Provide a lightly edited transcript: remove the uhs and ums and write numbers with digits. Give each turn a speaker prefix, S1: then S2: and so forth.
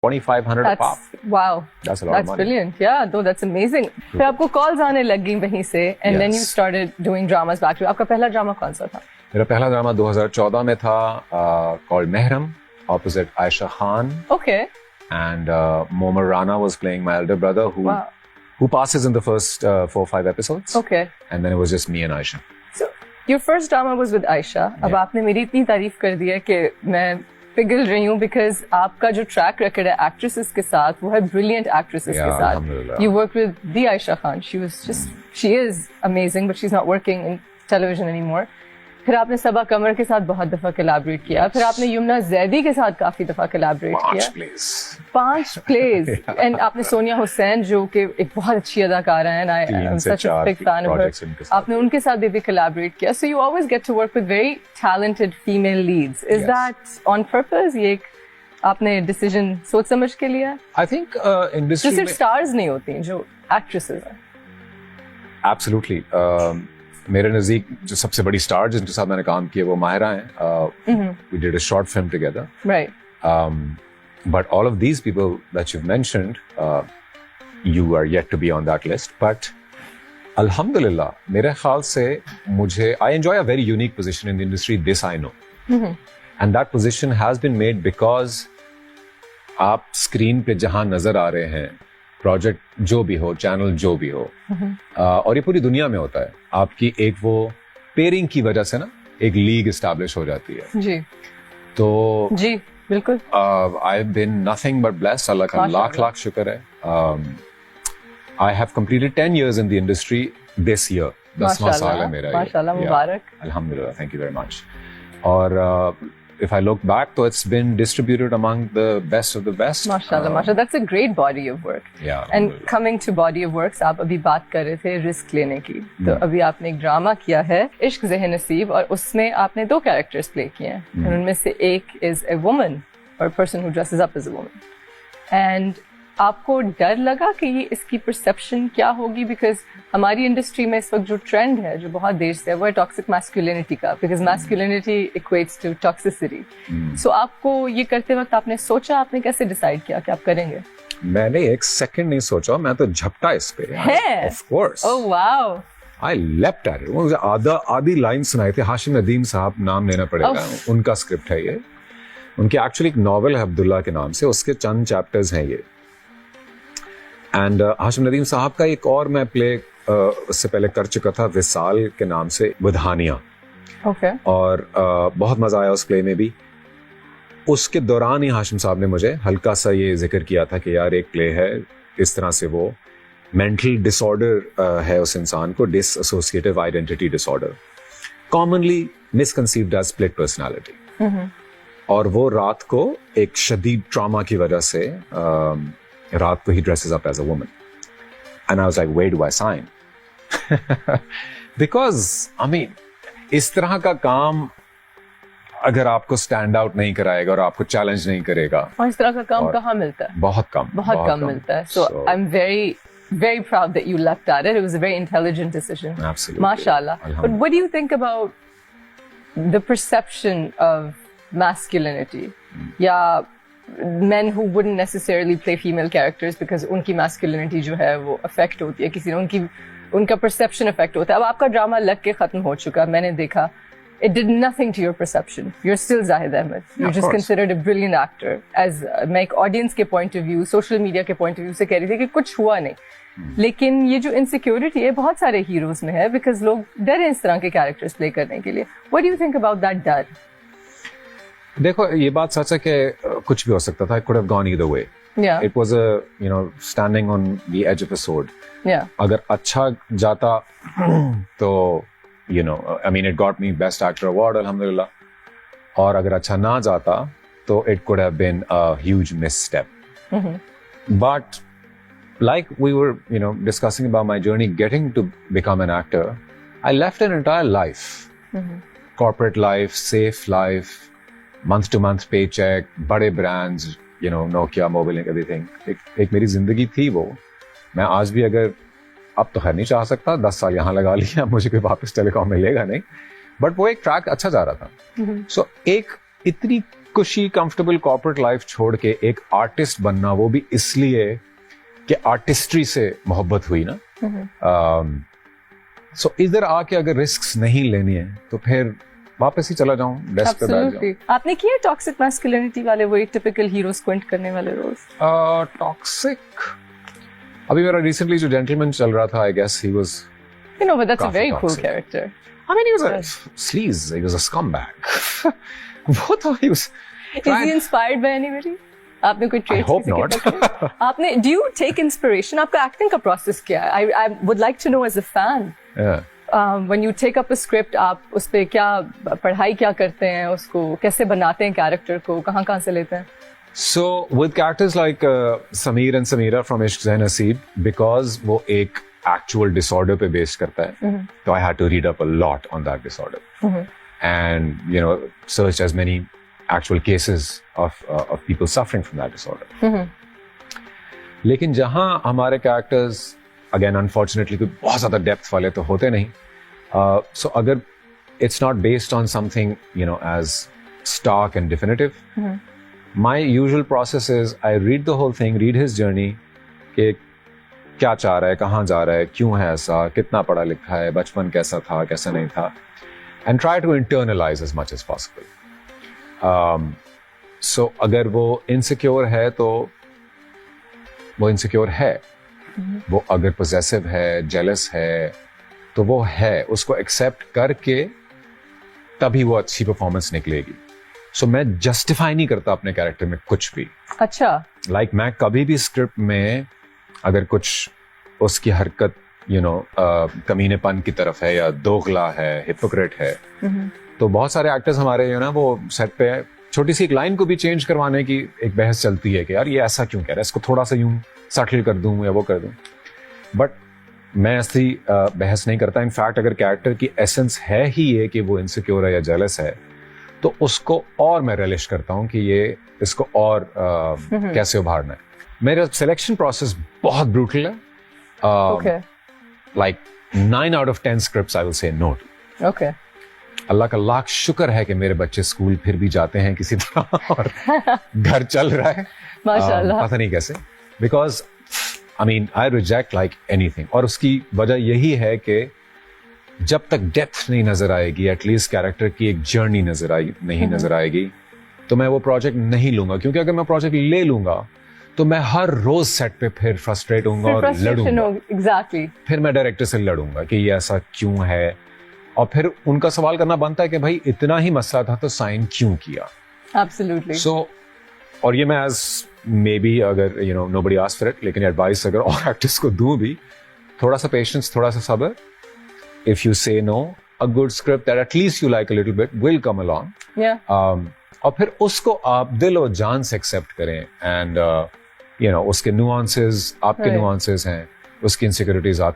S1: 2,500 a pop.
S2: Wow.
S1: That's a lot of money.
S2: Brilliant. Yeah, no, that's amazing. फिर आपको calls आने लग गई वहीं से, and then you
S1: Yes.
S2: started doing dramas back to. आपका पहला ड्रामा कौन सा था?
S1: मेरा पहला ड्रामा 2014 में था, called Mehram, opposite Aisha Khan,
S2: Okay.
S1: and Momer Rana was playing my elder brother,
S2: Wow.
S1: who passes in the first 4-5 episodes.
S2: Okay.
S1: And then it was just me and Aisha.
S2: So your first drama was with Aisha. अब
S1: Yeah.
S2: आपने मेरी इतनी तारीफ कर दी है कि मैं पिघल रही हूँ, because आपका जो ट्रैक रिकॉर्ड है एक्ट्रेसेस के साथ वो है ब्रिलियंट एक्ट्रेसेस
S1: Yeah,
S2: के साथ.
S1: alhamdulillah.
S2: You worked with the Aisha Khan. She is amazing, but she's not working in television anymore. फिर आपने सबा कमर के साथ बहुत दफा कोलैबोरेट किया. फिर आपने यमुना जैदी के साथ काफी दफा कोलैबोरेट किया.
S1: 5 plays.
S2: 5 प्लेज. एंड आपने सोनिया हुसैन जो कि एक बहुत अच्छी अदाकारा है, आई एम
S1: 3 से
S2: सच अ
S1: 4
S2: बिग फैन ऑफ
S1: projects उनके
S2: हर.
S1: साथ.
S2: आपने उनके साथ भी कोलैबोरेट किया. So you always get to work with very talented female leads. Is
S1: Yes.
S2: That on purpose? ये एक आपने डिसीजन सोच समझ के लिया?
S1: I think
S2: जो
S1: industry
S2: सिर्फ
S1: में
S2: स्टार्स नहीं होती, जो एक्ट्रेसेस हैं.
S1: absolutely. मेरे नजदीक जो सबसे बड़ी स्टार जिनके साथ मैंने काम किया वो माहिरा हैं. We did a short film together.
S2: Right.
S1: But all of these people that you've mentioned, you are yet to be on that list. But alhamdulillah, मेरे ख्याल से मुझे I enjoy a very unique position in the industry. This I know, and that position has been made because आप screen पे जहां नजर आ रहे हैं, प्रोजेक्ट जो भी हो, चैनल जो भी हो, और ये पूरी दुनिया में होता है, आपकी एक वो पेयरिंग की वजह से ना एक लीग एस्टैब्लिश हो जाती है.
S2: जी
S1: तो
S2: जी बिल्कुल.
S1: I've been nothing but blessed. अल्लाह का लाख लाख शुक्र है. I have completed 10 years in the industry this year. 10वां साल है मेरा ये.
S2: माशाल्लाह,
S1: Yeah.
S2: Mubarak.
S1: Alhamdulillah, thank you very much. और if I look back, तो it's been distributed among the best of the best.
S2: माशाल्लाह माशाल्लाह. That's a great body of work.
S1: Yeah.
S2: And
S1: alhamdulillah.
S2: Coming to body of works, आप अभी बात कर रहे थे रिस्क लेने की. तो अभी आपने एक ड्रामा किया है इश्क ज़ेह नसीब, और उसमें आपने 2 कैरेक्टर्स प्ले किए हैं. और उनमें से एक इज ए वुमन और person who dresses up as a woman. And आपको डर लगा कि ये इसकी परसेप्शन क्या होगी? बिकॉज हमारी इंडस्ट्री में इस वक्त जो ट्रेंड है, जो बहुत देर से है, वो है टॉक्सिक मैस्कुलिनिटी का. Because masculinity equates to toxicity. So आपको ये करते वक्त आपने सोचा, आपने कैसे डिसाइड किया कि आप करेंगे?
S1: मैंने एक सेकंड नहीं सोचा, मैं तो झपटा इस पे.
S2: है?
S1: Of course.
S2: Oh wow.
S1: I leapt at it. मुझे आधी लाइन सुनाई थी. हाशिम नदीम साहब, नाम लेना पड़ेगा. उनका स्क्रिप्ट है ये. उनकी एक्चुअली एक नॉवेल है अब्दुल्ला के नाम से, उसके चंद चैप्टर्स हैं ये. एंड हाशिम नदीम साहब का एक और मैं प्ले उससे पहले कर चुका था, विसाल के नाम से, बुधानिया.
S2: ओके.
S1: और बहुत मजा आया उस प्ले में भी. उसके दौरान ही हाशिम साहब ने मुझे हल्का सा ये जिक्र किया था कि यार एक प्ले है इस तरह से, वो मेंटल डिसऑर्डर है उस इंसान को, dissociative identity disorder, commonly misconceived as split personality. और वो रात को एक शदीद ट्रॉमा की वजह से रात को ही dresses up as a woman. And I was like, where do I sign? Because I mean इस तरह का काम अगर आपको स्टैंड आउट नहीं कराएगा और आपको चैलेंज नहीं करेगा,
S2: और इस तरह का काम कहाँ मिलता है?
S1: बहुत कम
S2: मिलता है. So I am very proud that you leapt at it. It was a very intelligent decision.
S1: Absolutely.
S2: Mashallah. But what do you think about the perception of masculinity? Yeah, men who wouldn't necessarily play female characters because उनकी masculinity जो है वो affect होती है, किसी ने उनका perception affect होता है. अब आपका ड्रामा लग के खत्म हो चुका, मैंने देखा. It did nothing to your perception. You're still Zahid Ahmed. You're
S1: Of
S2: just
S1: course.
S2: considered a brilliant actor. As मैं एक audience के point of view, social media के point of view से कह रही थी कि कुछ हुआ नहीं. लेकिन ये जो insecurity है बहुत सारे heroes में है, because लोग डरे इस तरह के characters play करने के लिए. What do you think about that डर?
S1: देखो, ये बात सच है कि कुछ भी हो सकता था. It could have gone either way.
S2: Yeah.
S1: It was standing on the edge of a sword.
S2: Yeah.
S1: अगर अच्छा जाता तो I mean, it got me Best Actor Award, alhamdulillah. और अगर अच्छा ना जाता तो it could have been a huge misstep. But like we were, discussing about my journey getting to become an actor, I left an entire life. Corporate life, safe life, month-to-month paycheck, बड़े brands, Nokia, Mobile, everything. एक मेरी जिंदगी थी वो. मैं आज भी अगर, अब तो खैर नहीं चाह सकता, 10 साल यहाँ लगा लिया, मुझे कोई वापस टेलीकॉम मिलेगा नहीं, बट वो एक ट्रैक अच्छा जा रहा था. सो एक इतनी खुशी कंफर्टेबल कॉर्पोरेट लाइफ छोड़ के एक आर्टिस्ट बनना, वो भी इसलिए कि आर्टिस्ट्री से मोहब्बत हुई ना. सो इधर आके अगर रिस्क नहीं लेनी है तो फिर वापस ही चला जाऊं, डेस्क पे बैठ जाऊं.
S2: आपने किया टॉक्सिक मैस्कुलिनिटी वाले वही टिपिकल हीरो स्क्विंट करने वाले रोल्स?
S1: टॉक्सिक अभी मेरा रिसेंटली जो जेंटलमैन चल रहा था, I guess he was,
S2: You know, but that's a
S1: काफी
S2: very cool
S1: toxic.
S2: character.
S1: I mean, he was a sleaze. He was a scumbag. वो तो he was.
S2: Is he inspired by anybody? आपने कोई traits
S1: hope
S2: किसी के
S1: not.
S2: पकड़े? आपने do you take inspiration? आपका acting का process क्या है? I would like to know as a fan.
S1: Yeah.
S2: When you take up a script, आप उस पे क्या पढ़ाई क्या करते हैं, उसको कैसे बनाते हैं character को, कहाँ से लेते हैं?
S1: So with characters like Sameer and Sameera from Ishq Zain Naseeb, because वो एक actual disorder पे based करता है, तो I had to read up a lot on that disorder, and you know, search as many actual cases of people suffering from that disorder. लेकिन जहाँ हमारे characters again unfortunately कोई बहुत ज़्यादा depth वाले तो होते नहीं, so अगर it's not based on something you know as stark and definitive, my usual process is I read the whole thing, read his journey, कि क्या चाह रहा है, कहाँ जा रहा है, क्यों है ऐसा, कितना पढ़ा लिखा है, बचपन कैसा था, कैसा नहीं था, and try to internalize as much as possible. So अगर वो insecure है तो वो insecure है, वो अगर possessive है, jealous है, तो वो है, उसको accept करके तभी वो अच्छी performance निकलेगी. So मैं justify नहीं करता अपने character में कुछ भी.
S2: अच्छा.
S1: Like मैं कभी भी स्क्रिप्ट में अगर कुछ उसकी हरकत यू नो कमीनेपन की तरफ है या दोगला है, हिपोक्रेट है, तो बहुत सारे एक्टर्स हमारे यू ना वो सेट पे छोटी सी एक लाइन को भी चेंज करवाने की एक बहस चलती है कि यार ये ऐसा क्यों कह रहा है, इसको थोड़ा सा यूं सटल कर दूं या वो कर दूं. बट मैं ऐसी बहस नहीं करता. इनफैक्ट अगर कैरेक्टर की एसेंस है ही ये कि वो इनसिक्योर है या जेलस है, तो उसको और मैं रिलिश करता हूँ कि ये इसको और कैसे उभारना है. मेरा सिलेक्शन प्रोसेस बहुत ब्रूटल है.
S2: Okay.
S1: Like 9 out of 10 scripts I will say no to.
S2: Okay.
S1: अल्लाह का लाख शुक्र है कि मेरे बच्चे स्कूल फिर भी जाते हैं किसी तरह और घर चल रहा है.
S2: माशाल्लाह.
S1: पता नहीं कैसे. Because I mean I reject like anything. और उसकी वजह यही है कि जब तक डेप्थ नहीं नजर आएगी, एटलीस्ट कैरेक्टर की एक जर्नी नहीं नजर आएगी, तो मैं वो प्रोजेक्ट नहीं लूंगा. क्योंकि अगर मैं प्रोजेक्ट ले लूंगा तो मैं हर रोज सेट पे फिर फ्रस्ट्रेट होऊंगा और लड़ूंगा.
S2: Exactly.
S1: फिर मैं डायरेक्टर से लड़ूंगा कि ये ऐसा क्यों है, और फिर उनका सवाल करना बनता है कि भाई इतना ही मसला था तो साइन क्यों किया.
S2: Absolutely.
S1: So और ये मैं एज मे बी अगर you know nobody asked for it, लेकिन एडवाइस अगर और एक्टर्स को दूं भी, थोड़ा सा पेशेंस, थोड़ा सा सब्र. If you say no, a good script that at least you like a little bit will come along. और फिर उसको आप दिल और जान से एक्सेप्ट करें, एंड यू नो उसके नुआंसेस आपके नुआंसेस हैं, उसकी इनसिक्योरिटीज